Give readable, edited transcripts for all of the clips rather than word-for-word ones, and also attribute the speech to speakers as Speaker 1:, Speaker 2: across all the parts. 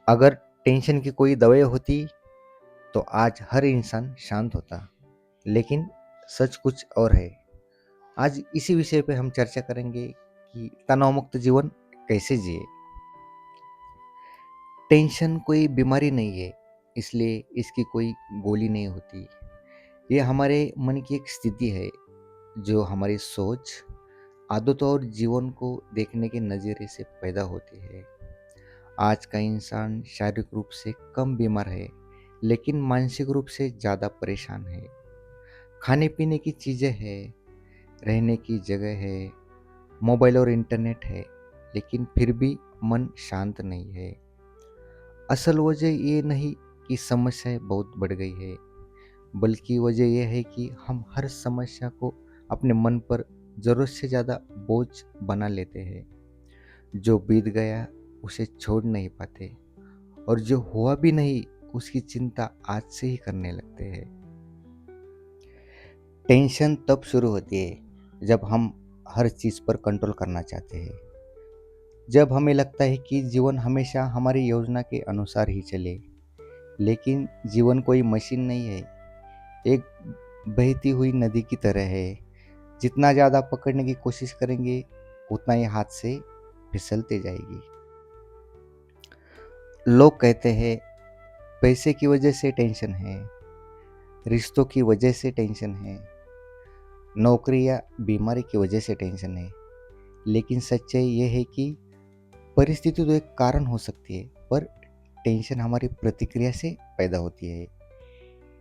Speaker 1: अगर टेंशन की कोई दवाई होती तो आज हर इंसान शांत होता। लेकिन सच कुछ और है। आज इसी विषय पे हम चर्चा करेंगे कि तनाव मुक्त जीवन कैसे जिए। टेंशन कोई बीमारी नहीं है, इसलिए इसकी कोई गोली नहीं होती। ये हमारे मन की एक स्थिति है जो हमारी सोच, आदतों और जीवन को देखने के नज़रिए से पैदा होती है। आज का इंसान शारीरिक रूप से कम बीमार है, लेकिन मानसिक रूप से ज़्यादा परेशान है। खाने पीने की चीज़ें हैं, रहने की जगह है, मोबाइल और इंटरनेट है, लेकिन फिर भी मन शांत नहीं है। असल वजह ये नहीं कि समस्याएं बहुत बढ़ गई है, बल्कि वजह यह है कि हम हर समस्या को अपने मन पर ज़रूरत से ज़्यादा बोझ बना लेते हैं। जो बीत गया उसे छोड़ नहीं पाते, और जो हुआ भी नहीं उसकी चिंता आज से ही करने लगते हैं। टेंशन तब शुरू होती है जब हम हर चीज़ पर कंट्रोल करना चाहते हैं। जब हमें लगता है कि जीवन हमेशा हमारी योजना के अनुसार ही चले। लेकिन जीवन कोई मशीन नहीं है, एक बहती हुई नदी की तरह है। जितना ज़्यादा पकड़ने की कोशिश करेंगे, उतना ही हाथ से फिसलते जाएगी। लोग कहते हैं पैसे की वजह से टेंशन है, रिश्तों की वजह से टेंशन है, नौकरी या बीमारी की वजह से टेंशन है। लेकिन सच्चाई यह है कि परिस्थिति तो एक कारण हो सकती है, पर टेंशन हमारी प्रतिक्रिया से पैदा होती है।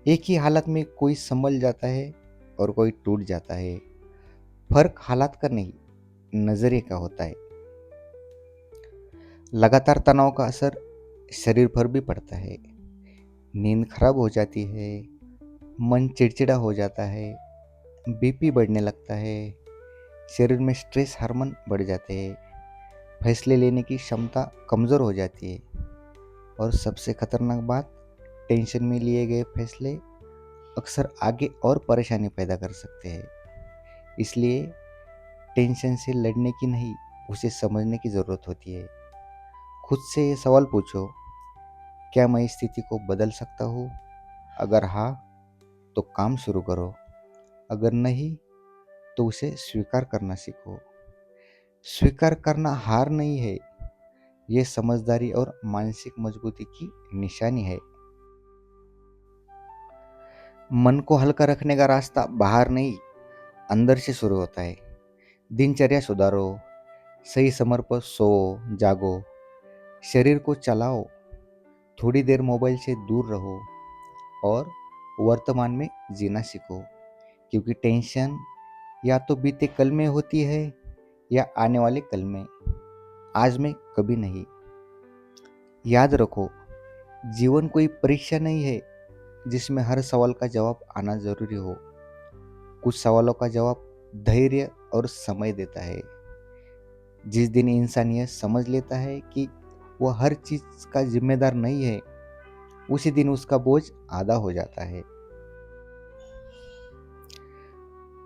Speaker 1: एक ही हालत में कोई संभल जाता है और कोई टूट जाता है। फर्क हालात का नहीं, नजरिए का होता है। लगातार तनाव का असर शरीर पर भी पड़ता है। नींद खराब हो जाती है, मन चिड़चिड़ा हो जाता है, बीपी बढ़ने लगता है, शरीर में स्ट्रेस हार्मोन बढ़ जाते हैं, फैसले लेने की क्षमता कमज़ोर हो जाती है। और सबसे खतरनाक बात, टेंशन में लिए गए फैसले अक्सर आगे और परेशानी पैदा कर सकते हैं। इसलिए टेंशन से लड़ने की नहीं, उसे समझने की ज़रूरत होती है। खुद से ये सवाल पूछो, क्या मैं इस स्थिति को बदल सकता हूँ? अगर हाँ, तो काम शुरू करो। अगर नहीं, तो उसे स्वीकार करना सीखो। स्वीकार करना हार नहीं है, ये समझदारी और मानसिक मजबूती की निशानी है। मन को हल्का रखने का रास्ता बाहर नहीं, अंदर से शुरू होता है। दिनचर्या सुधारो, सही समय पर सो, जागो, शरीर को चलाओ, थोड़ी देर मोबाइल से दूर रहो और वर्तमान में जीना सीखो। क्योंकि टेंशन या तो बीते कल में होती है या आने वाले कल में, आज में कभी नहीं। याद रखो, जीवन कोई परीक्षा नहीं है जिसमें हर सवाल का जवाब आना जरूरी हो। कुछ सवालों का जवाब धैर्य और समय देता है। जिस दिन इंसान यह समझ लेता है कि वह हर चीज का जिम्मेदार नहीं है, उसी दिन उसका बोझ आधा हो जाता है।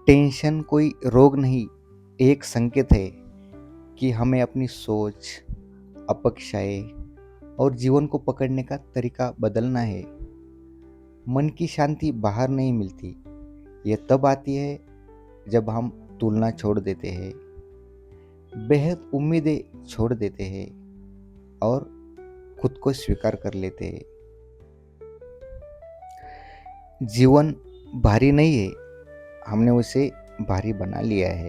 Speaker 1: टेंशन कोई रोग नहीं, एक संकेत है कि हमें अपनी सोच, अपेक्षाएं और जीवन को पकड़ने का तरीका बदलना है। मन की शांति बाहर नहीं मिलती, यह तब आती है जब हम तुलना छोड़ देते हैं, बेहद उम्मीदें छोड़ देते हैं और खुद को स्वीकार कर लेते हैं। जीवन भारी नहीं है, हमने उसे भारी बना लिया है।